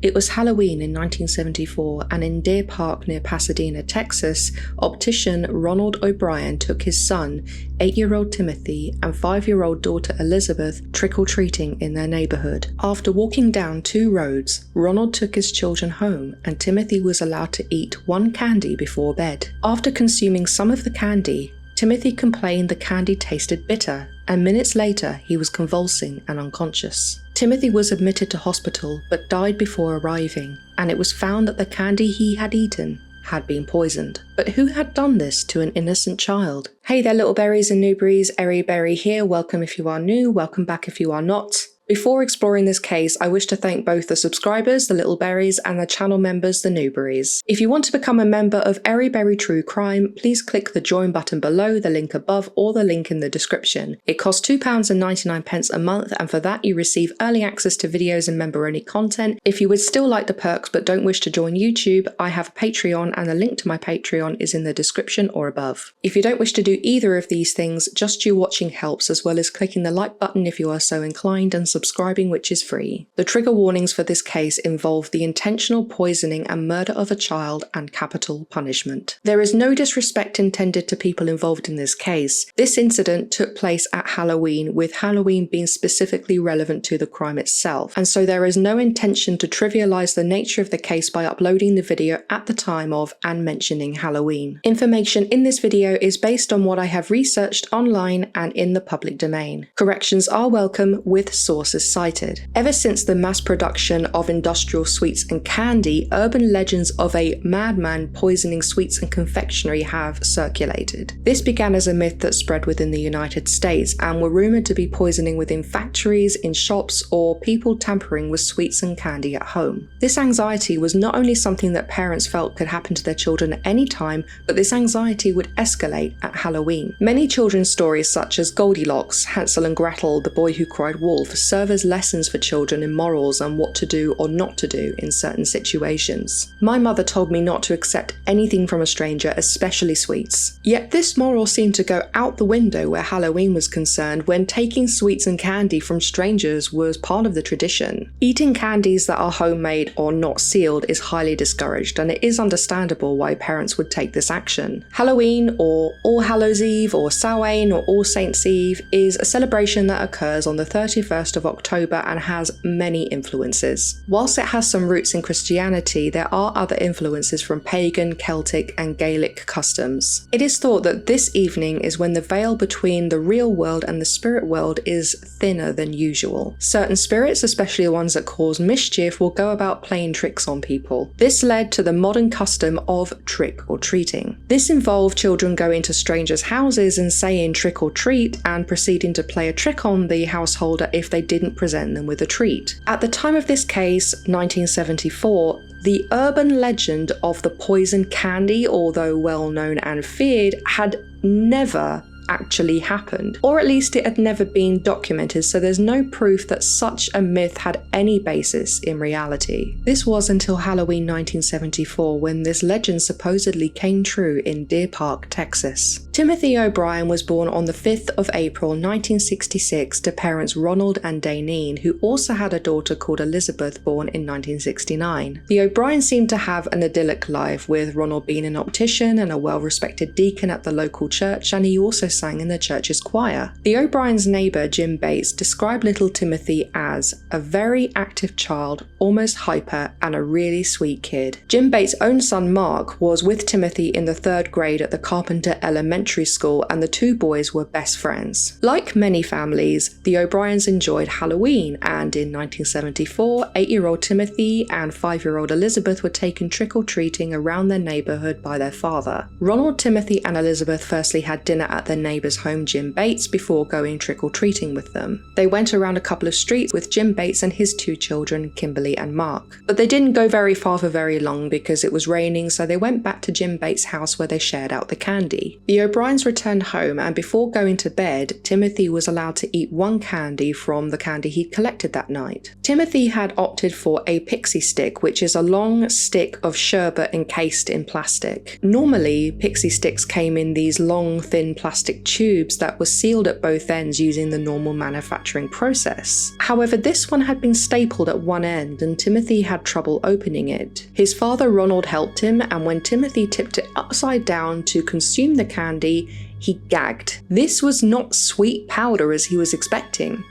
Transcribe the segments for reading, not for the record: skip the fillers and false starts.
It was Halloween in 1974, and in Deer Park near Pasadena, Texas, optician Ronald O'Bryan took his son, 8-year-old Timothy, and 5-year-old daughter Elizabeth trick-or-treating in their neighbourhood. After walking down 2 roads, Ronald took his children home, and Timothy was allowed to eat 1 candy before bed. After consuming some of the candy, Timothy complained the candy tasted bitter, and minutes later he was convulsing and unconscious. Timothy was admitted to hospital but died before arriving, and it was found that the candy he had eaten had been poisoned. But who had done this to an innocent child? Hey there little berries and newberries, Eri Berry here. Welcome if you are new, welcome back if you are not. Before exploring this case, I wish to thank both the subscribers, the little berries, and the channel members, the newberries. If you want to become a member of Eri Berry True Crime, please click the join button below, the link above, or the link in the description. It costs £2.99 a month, and for that you receive early access to videos and member-only content. If you would still like the perks but don't wish to join YouTube, I have a Patreon, and the link to my Patreon is in the description or above. If you don't wish to do either of these things, just you watching helps, as well as clicking the like button if you are so inclined, and subscribing, which is free. The trigger warnings for this case involve the intentional poisoning and murder of a child and capital punishment. There is no disrespect intended to people involved in this case. This incident took place at Halloween, with Halloween being specifically relevant to the crime itself, and so there is no intention to trivialize the nature of the case by uploading the video at the time of and mentioning Halloween. Information in this video is based on what I have researched online and in the public domain. Corrections are welcome with sources cited. Ever since the mass production of industrial sweets and candy, urban legends of a madman poisoning sweets and confectionery have circulated. This began as a myth that spread within the United States and were rumoured to be poisoning within factories, in shops, or people tampering with sweets and candy at home. This anxiety was not only something that parents felt could happen to their children at any time, but this anxiety would escalate at Halloween. Many children's stories such as Goldilocks, Hansel and Gretel, The Boy Who Cried Wolf serve as lessons for children in morals and what to do or not to do in certain situations. My mother told me not to accept anything from a stranger, especially sweets. Yet this moral seemed to go out the window where Halloween was concerned, when taking sweets and candy from strangers was part of the tradition. Eating candies that are homemade or not sealed is highly discouraged, and it is understandable why parents would take this action. Halloween, or All Hallows Eve, or Samhain, or All Saints Eve, is a celebration that occurs on the 31st of October and has many influences. Whilst it has some roots in Christianity, there are other influences from pagan, Celtic, and Gaelic customs. It is thought that this evening is when the veil between the real world and the spirit world is thinner than usual. Certain spirits, especially ones that cause mischief, will go about playing tricks on people. This led to the modern custom of trick or treating. This involved children going to strangers' houses and saying trick or treat, and proceeding to play a trick on the householder if they didn't present them with a treat. At the time of this case, 1974, the urban legend of the poisoned candy, although well known and feared, had never actually happened, or at least it had never been documented, so there's no proof that such a myth had any basis in reality. This was until Halloween 1974, when this legend supposedly came true in Deer Park, Texas. Timothy O'Bryan was born on the 5th of April 1966 to parents Ronald and Daneen, who also had a daughter called Elizabeth, born in 1969. The O'Bryans seemed to have an idyllic life, with Ronald being an optician and a well-respected deacon at the local church, and he also sang in the church's choir. The O'Brien's neighbour, Jim Bates, described little Timothy as a very active child, almost hyper, and a really sweet kid. Jim Bates' own son Mark was with Timothy in the 3rd grade at the Carpenter Elementary School, and the 2 boys were best friends. Like many families, the O'Briens enjoyed Halloween, and in 1974, 8-year-old Timothy and 5-year-old Elizabeth were taken trick-or-treating around their neighbourhood by their father. Ronald, Timothy, and Elizabeth firstly had dinner at their neighbour's home, Jim Bates, before going trick-or-treating with them. They went around a couple of streets with Jim Bates and his 2 children, Kimberly and Mark. But they didn't go very far for very long because it was raining, so they went back to Jim Bates' house where they shared out the candy. The O'Briens returned home, and before going to bed, Timothy was allowed to eat 1 candy from the candy he'd collected that night. Timothy had opted for a Pixy Stix, which is a long stick of sherbet encased in plastic. Normally, Pixy Stix came in these long, thin plastic tubes that were sealed at both ends using the normal manufacturing process. However, this one had been stapled at one end, and Timothy had trouble opening it. His father Ronald helped him, and when Timothy tipped it upside down to consume the candy, he gagged. This was not sweet powder as he was expecting.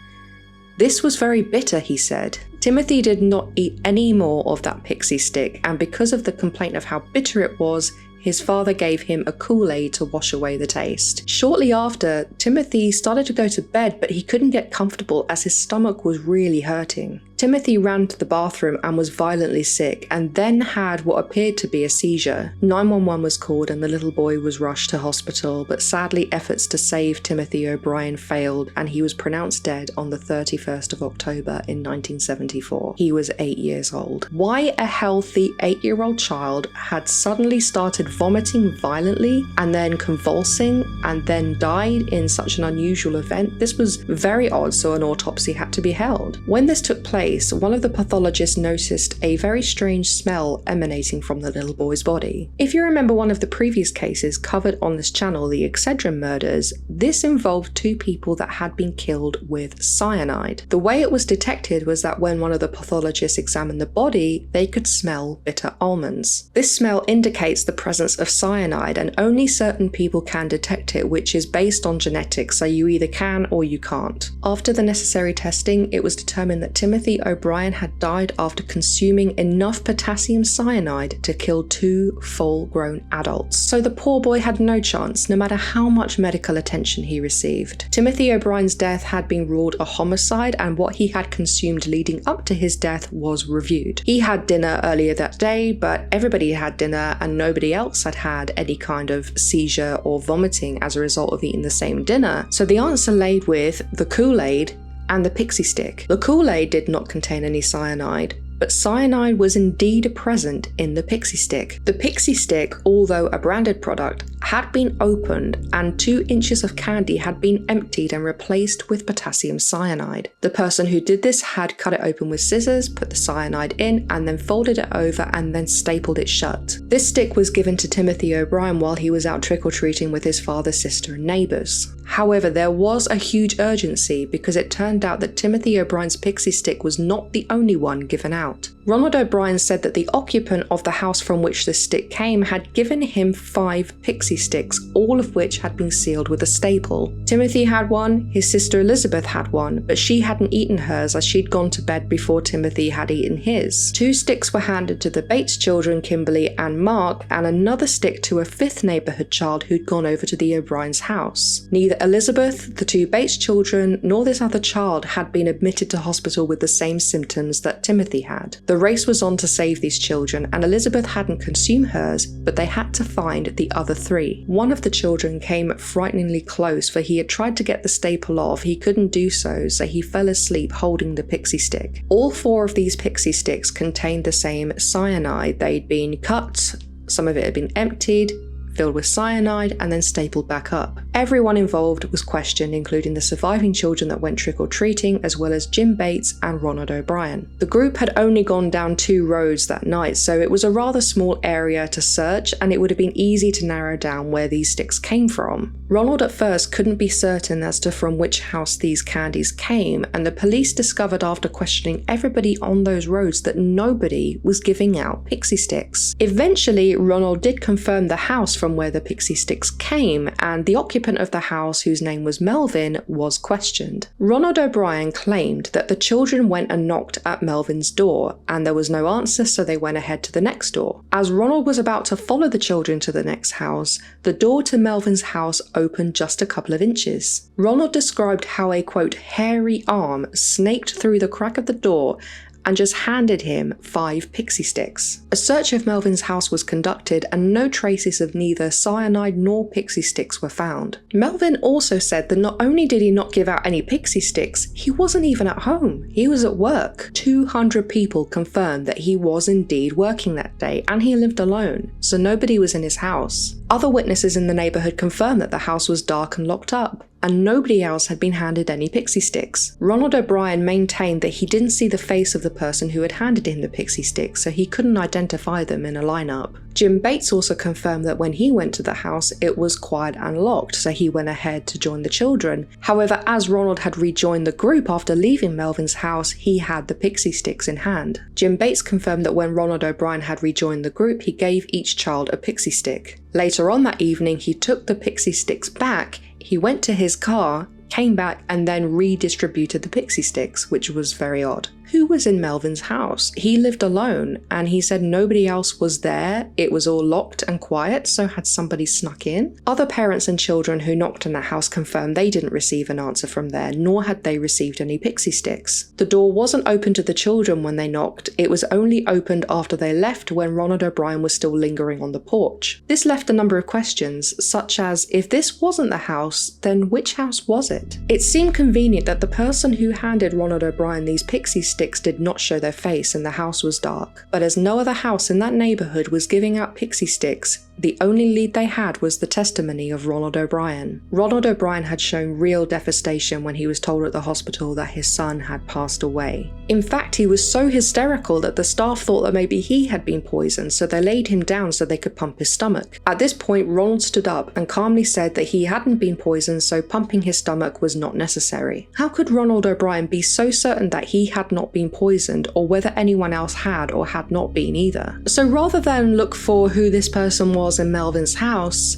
This was very bitter, he said. Timothy did not eat any more of that Pixy Stick, and because of the complaint of how bitter it was, his father gave him a Kool-Aid to wash away the taste. Shortly after, Timothy started to go to bed, but he couldn't get comfortable as his stomach was really hurting. Timothy ran to the bathroom and was violently sick, and then had what appeared to be a seizure. 911 was called and the little boy was rushed to hospital, but sadly efforts to save Timothy O'Bryan failed, and he was pronounced dead on the 31st of October in 1974. He was 8 years old. Why a healthy 8-year-old child had suddenly started vomiting violently and then convulsing and then died in such an unusual event, this was very odd, so an autopsy had to be held. When this took place, one of the pathologists noticed a very strange smell emanating from the little boy's body. If you remember one of the previous cases covered on this channel, the Excedrin murders, this involved 2 people that had been killed with cyanide. The way it was detected was that when one of the pathologists examined the body, they could smell bitter almonds. This smell indicates the presence of cyanide, and only certain people can detect it, which is based on genetics, so you either can or you can't. After the necessary testing, it was determined that Timothy O'Bryan had died after consuming enough potassium cyanide to kill 2 full-grown adults. So the poor boy had no chance, no matter how much medical attention he received. Timothy O'Bryan's death had been ruled a homicide, and what he had consumed leading up to his death was reviewed. He had dinner earlier that day, but everybody had dinner and nobody else had had any kind of seizure or vomiting as a result of eating the same dinner. So the answer laid with the Kool-Aid and the Pixy Stick. The Kool-Aid did not contain any cyanide, but cyanide was indeed present in the Pixy Stick. The Pixy Stick, although a branded product, had been opened and 2 inches of candy had been emptied and replaced with potassium cyanide. The person who did this had cut it open with scissors, put the cyanide in, and then folded it over and then stapled it shut. This stick was given to Timothy O'Bryan while he was out trick-or-treating with his father, sister, and neighbours. However, there was a huge urgency because it turned out that Timothy O'Bryan's Pixy Stick was not the only one given out. Ronald O'Bryan said that the occupant of the house from which the stick came had given him 5 Pixy Sticks, all of which had been sealed with a staple. Timothy had one, his sister Elizabeth had one, but she hadn't eaten hers as she'd gone to bed before Timothy had eaten his. 2 sticks were handed to the Bates children, Kimberly and Mark, and another stick to a 5th neighbourhood child who'd gone over to the O'Brien's house. Neither Elizabeth, the 2 Bates children, nor this other child had been admitted to hospital with the same symptoms that Timothy had. The race was on to save these children, and Elizabeth hadn't consumed hers, but they had to find the other 3. One of the children came frighteningly close, for he had tried to get the staple off. He couldn't do so, so he fell asleep holding the Pixy Stick. All 4 of these Pixy Sticks contained the same cyanide. They'd been cut, some of it had been emptied, filled with cyanide, and then stapled back up. Everyone involved was questioned, including the surviving children that went trick-or-treating, as well as Jim Bates and Ronald O'Bryan. The group had only gone down 2 roads that night, so it was a rather small area to search, and it would have been easy to narrow down where these sticks came from. Ronald at first couldn't be certain as to from which house these candies came, and the police discovered after questioning everybody on those roads that nobody was giving out Pixy Sticks. Eventually, Ronald did confirm the house from where the Pixy Sticks came, and the occupant of the house, whose name was Melvin, was questioned. Ronald O'Bryan claimed that the children went and knocked at Melvin's door, and there was no answer, so they went ahead to the next door. As Ronald was about to follow the children to the next house, the door to Melvin's house opened just a couple of inches. Ronald described how a, quote, hairy arm snaked through the crack of the door and just handed him 5 Pixy Sticks. A search of Melvin's house was conducted, and no traces of neither cyanide nor Pixy Sticks were found. Melvin also said that not only did he not give out any Pixy Sticks, he wasn't even at home. He was at work. 200 people confirmed that he was indeed working that day, and he lived alone, so nobody was in his house. Other witnesses in the neighbourhood confirmed that the house was dark and locked up. and nobody else had been handed any Pixy Stix. Ronald O'Bryan maintained that he didn't see the face of the person who had handed him the Pixy Stix, so he couldn't identify them in a lineup. Jim Bates also confirmed that when he went to the house, it was quiet and locked, so he went ahead to join the children. However, as Ronald had rejoined the group after leaving Melvin's house, he had the Pixy Stix in hand. Jim Bates confirmed that when Ronald O'Bryan had rejoined the group, he gave each child a Pixy Stick. Later on that evening, he took the Pixy Stix back, he went to his car, came back, and then redistributed the Pixy Stix, which was very odd. Who was in Melvin's house? He lived alone, and he said nobody else was there. It was all locked and quiet, so had somebody snuck in? Other parents and children who knocked on the house confirmed they didn't receive an answer from there, nor had they received any Pixy Stix. The door wasn't open to the children when they knocked. It was only opened after they left, when Ronald O'Bryan was still lingering on the porch. This left a number of questions, such as, if this wasn't the house, then which house was it? It seemed convenient that the person who handed Ronald O'Bryan these Pixy Stix did not show their face and the house was dark. But as no other house in that neighbourhood was giving out Pixy Stix, the only lead they had was the testimony of Ronald O'Bryan. Ronald O'Bryan had shown real devastation when he was told at the hospital that his son had passed away. In fact, he was so hysterical that the staff thought that maybe he had been poisoned, so they laid him down so they could pump his stomach. At this point, Ronald stood up and calmly said that he hadn't been poisoned, so pumping his stomach was not necessary. How could Ronald O'Bryan be so certain that he had not been poisoned, or whether anyone else had or had not been either? So rather than look for who this person was in Melvin's house,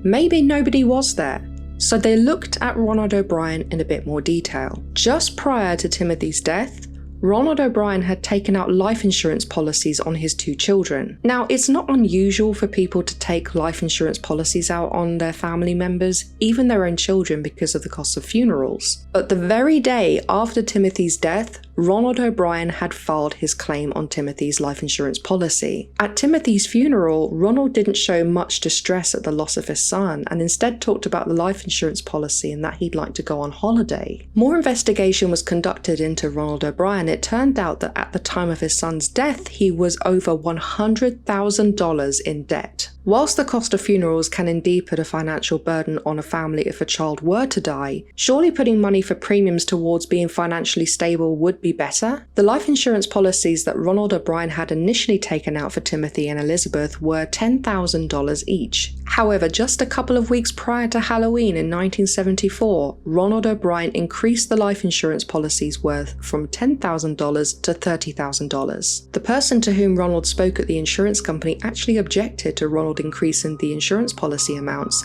maybe nobody was there. So they looked at Ronald O'Bryan in a bit more detail. Just prior to Timothy's death, Ronald O'Bryan had taken out life insurance policies on his two children. Now, it's not unusual for people to take life insurance policies out on their family members, even their own children, because of the cost of funerals. But the very day after Timothy's death, Ronald O'Bryan had filed his claim on Timothy's life insurance policy. At Timothy's funeral, Ronald didn't show much distress at the loss of his son, and instead talked about the life insurance policy and that he'd like to go on holiday. More investigation was conducted into Ronald O'Bryan. It turned out that at the time of his son's death, he was over $100,000 in debt. Whilst the cost of funerals can indeed put a financial burden on a family if a child were to die, surely putting money for premiums towards being financially stable would be better. The life insurance policies that Ronald O'Bryan had initially taken out for Timothy and Elizabeth were $10,000 each. However, just a couple of weeks prior to Halloween in 1974, Ronald O'Bryan increased the life insurance policy's worth from $10,000 to $30,000. The person to whom Ronald spoke at the insurance company actually objected to Ronald increasing the insurance policy amounts,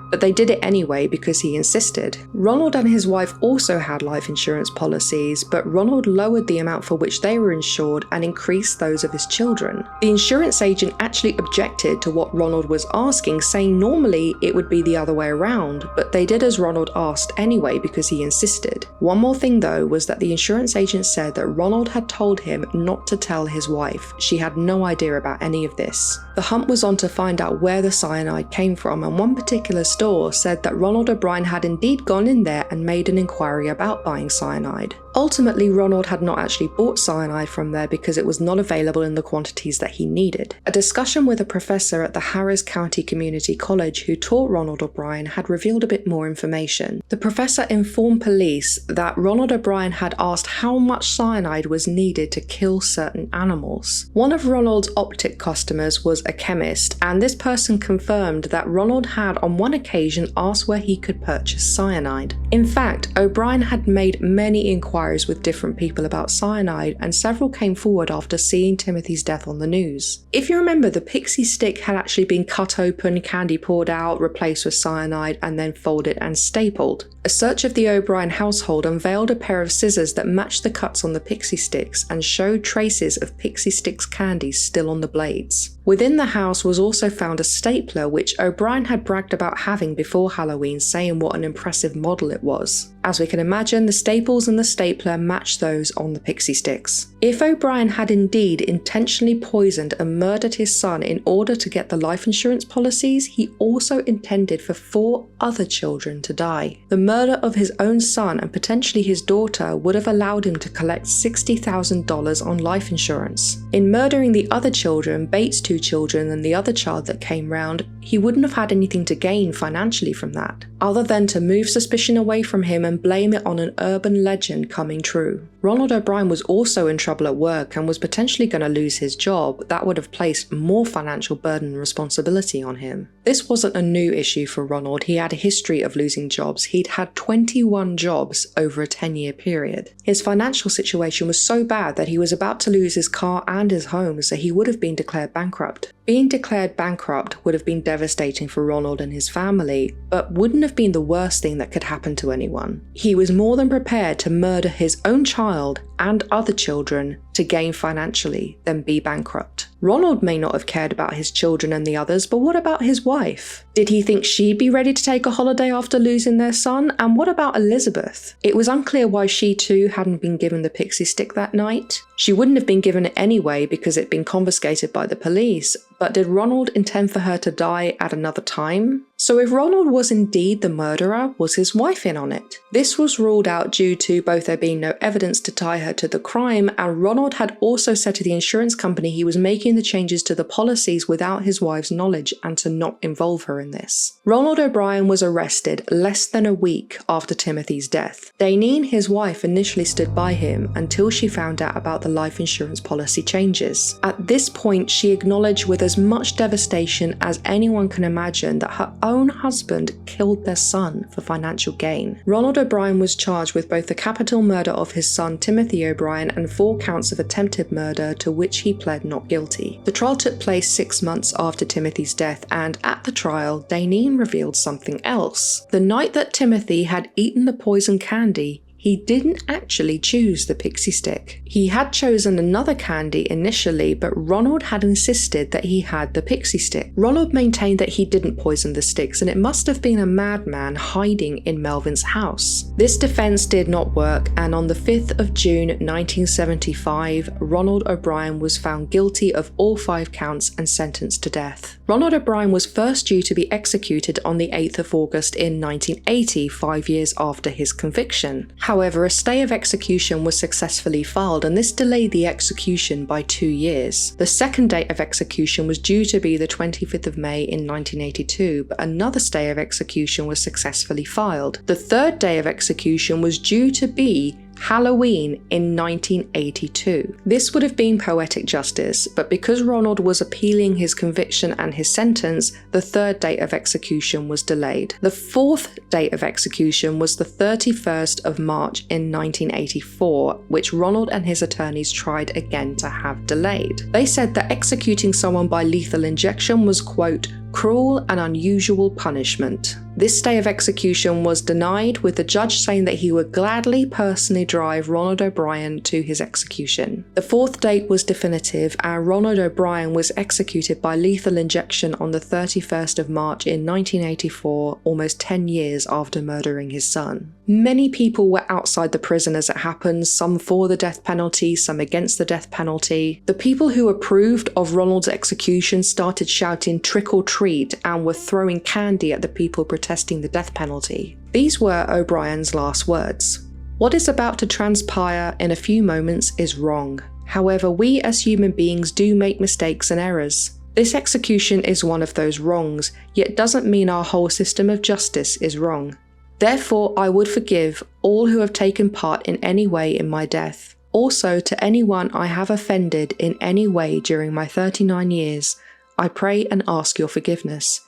but they did it anyway because he insisted. Ronald and his wife also had life insurance policies, but Ronald lowered the amount for which they were insured and increased those of his children. The insurance agent actually objected to what Ronald was asking, saying normally it would be the other way around, but they did as Ronald asked anyway because he insisted. One more thing though was that the insurance agent said that Ronald had told him not to tell his wife. She had no idea about any of this. The hunt was on to find out where the cyanide came from, and one particular store said that Ronald O'Bryan had indeed gone in there and made an inquiry about buying cyanide. Ultimately, Ronald had not actually bought cyanide from there because it was not available in the quantities that he needed. A discussion with a professor at the Harris County Community College who taught Ronald O'Bryan had revealed a bit more information. The professor informed police that Ronald O'Bryan had asked how much cyanide was needed to kill certain animals. One of Ronald's optic customers was a chemist, and this person confirmed that Ronald had on one occasion asked where he could purchase cyanide. In fact, O'Bryan had made many inquiries with different people about cyanide, and several came forward after seeing Timothy's death on the news. If you remember, the Pixy Stick had actually been cut open, candy poured out, replaced with cyanide, and then folded and stapled. A search of the O'Bryan household unveiled a pair of scissors that matched the cuts on the Pixy Stix and showed traces of Pixy Stix candy still on the blades. Within the house was also found a stapler which O'Bryan had bragged about having before Halloween, saying what an impressive model it was. As we can imagine, the staples and the stapler matched those on the Pixy Stix. If O'Bryan had indeed intentionally poisoned and murdered his son in order to get the life insurance policies, he also intended for 4 other children to die. The murder of his own son and potentially his daughter would have allowed him to collect $60,000 on life insurance. In murdering the other children, Bates' 2 children and the other child that came round, he wouldn't have had anything to gain financially from that, other than to move suspicion away from him and blame it on an urban legend coming true. Ronald O'Bryan was also in trouble at work and was potentially going to lose his job. That would have placed more financial burden and responsibility on him. This wasn't a new issue for Ronald. He had a history of losing jobs. He'd had 21 jobs over a 10-year period. His financial situation was so bad that he was about to lose his car and his home, so he would have been declared bankrupt. Being declared bankrupt would have been devastating for Ronald and his family, but wouldn't have been the worst thing that could happen to anyone. He was more than prepared to murder his own child and other children to gain financially than be bankrupt. Ronald may not have cared about his children and the others, but what about his wife? Did he think she'd be ready to take a holiday after losing their son? And what about Elizabeth? It was unclear why she too hadn't been given the Pixy Stick that night. She wouldn't have been given it anyway because it'd been confiscated by the police, but did Ronald intend for her to die at another time? So if Ronald was indeed the murderer, was his wife in on it? This was ruled out due to both there being no evidence to tie her to the crime, and Ronald had also said to the insurance company he was making the changes to the policies without his wife's knowledge and to not involve her in this. Ronald O'Bryan was arrested less than a week after Timothy's death. Daineen, his wife, initially stood by him until she found out about the life insurance policy changes. At this point, she acknowledged with as much devastation as anyone can imagine that her own husband killed their son for financial gain. Ronald O'Bryan was charged with both the capital murder of his son Timothy O'Bryan and 4 counts of attempted murder, to which he pled not guilty. The trial took place 6 months after Timothy's death, and at the trial, Daineen revealed something else. The night that Timothy had eaten the poison candy, he didn't actually choose the Pixy Stick. He had chosen another candy initially, but Ronald had insisted that he had the Pixy Stick. Ronald maintained that he didn't poison the sticks and it must have been a madman hiding in Melvin's house. This defense did not work, and on the 5th of June 1975, Ronald O'Bryan was found guilty of all 5 counts and sentenced to death. Ronald O'Bryan was first due to be executed on the 8th of August in 1980, 5 years after his conviction. However, a stay of execution was successfully filed, and this delayed the execution by 2 years. The second date of execution was due to be the 25th of May in 1982, but another stay of execution was successfully filed. The third day of execution was due to be Halloween in 1982. This would have been poetic justice, but because Ronald was appealing his conviction and his sentence, the third date of execution was delayed. The fourth date of execution was the 31st of March in 1984, which Ronald and his attorneys tried again to have delayed. They said that executing someone by lethal injection was, quote, cruel and unusual punishment. This stay of execution was denied, with the judge saying that he would gladly personally drive Ronald O'Bryan to his execution. The fourth date was definitive, and Ronald O'Bryan was executed by lethal injection on the 31st of March in 1984, almost 10 years after murdering his son. Many people were outside the prison as it happened, some for the death penalty, some against the death penalty. The people who approved of Ronald's execution started shouting "trick or treat" and were throwing candy at the people protesting the death penalty. These were O'Bryan's last words. What is about to transpire in a few moments is wrong. However, we as human beings do make mistakes and errors. This execution is one of those wrongs, yet doesn't mean our whole system of justice is wrong. Therefore, I would forgive all who have taken part in any way in my death. Also, to anyone I have offended in any way during my 39 years, I pray and ask your forgiveness,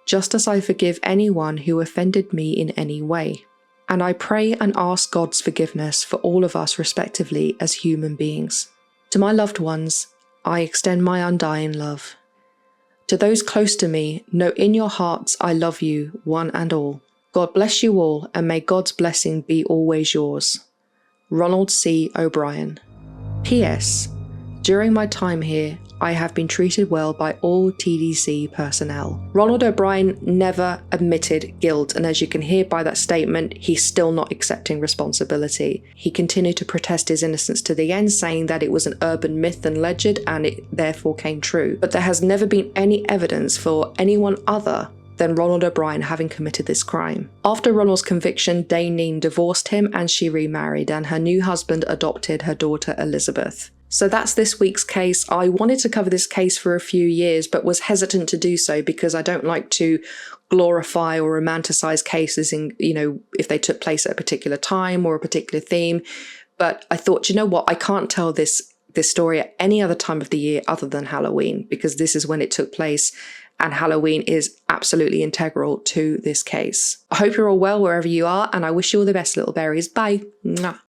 just as I forgive anyone who offended me in any way. And I pray and ask God's forgiveness for all of us respectively as human beings. To my loved ones, I extend my undying love. To those close to me, know in your hearts I love you, one and all. God bless you all, and may God's blessing be always yours. Ronald C. O'Bryan. P.S. During my time here, I have been treated well by all TDC personnel. Ronald O'Bryan never admitted guilt, and as you can hear by that statement, he's still not accepting responsibility. He continued to protest his innocence to the end, saying that it was an urban myth and legend, and it therefore came true. But there has never been any evidence for anyone other than Ronald O'Bryan having committed this crime. After Ronald's conviction, Daineen divorced him and she remarried, and her new husband adopted her daughter Elizabeth. So that's this week's case. I wanted to cover this case for a few years, but was hesitant to do so because I don't like to glorify or romanticize cases in, if they took place at a particular time or a particular theme. But I thought, you know what, I can't tell this story at any other time of the year other than Halloween, because this is when it took place, and Halloween is absolutely integral to this case. I hope you're all well wherever you are, and I wish you all the best, little berries. Bye. Mwah.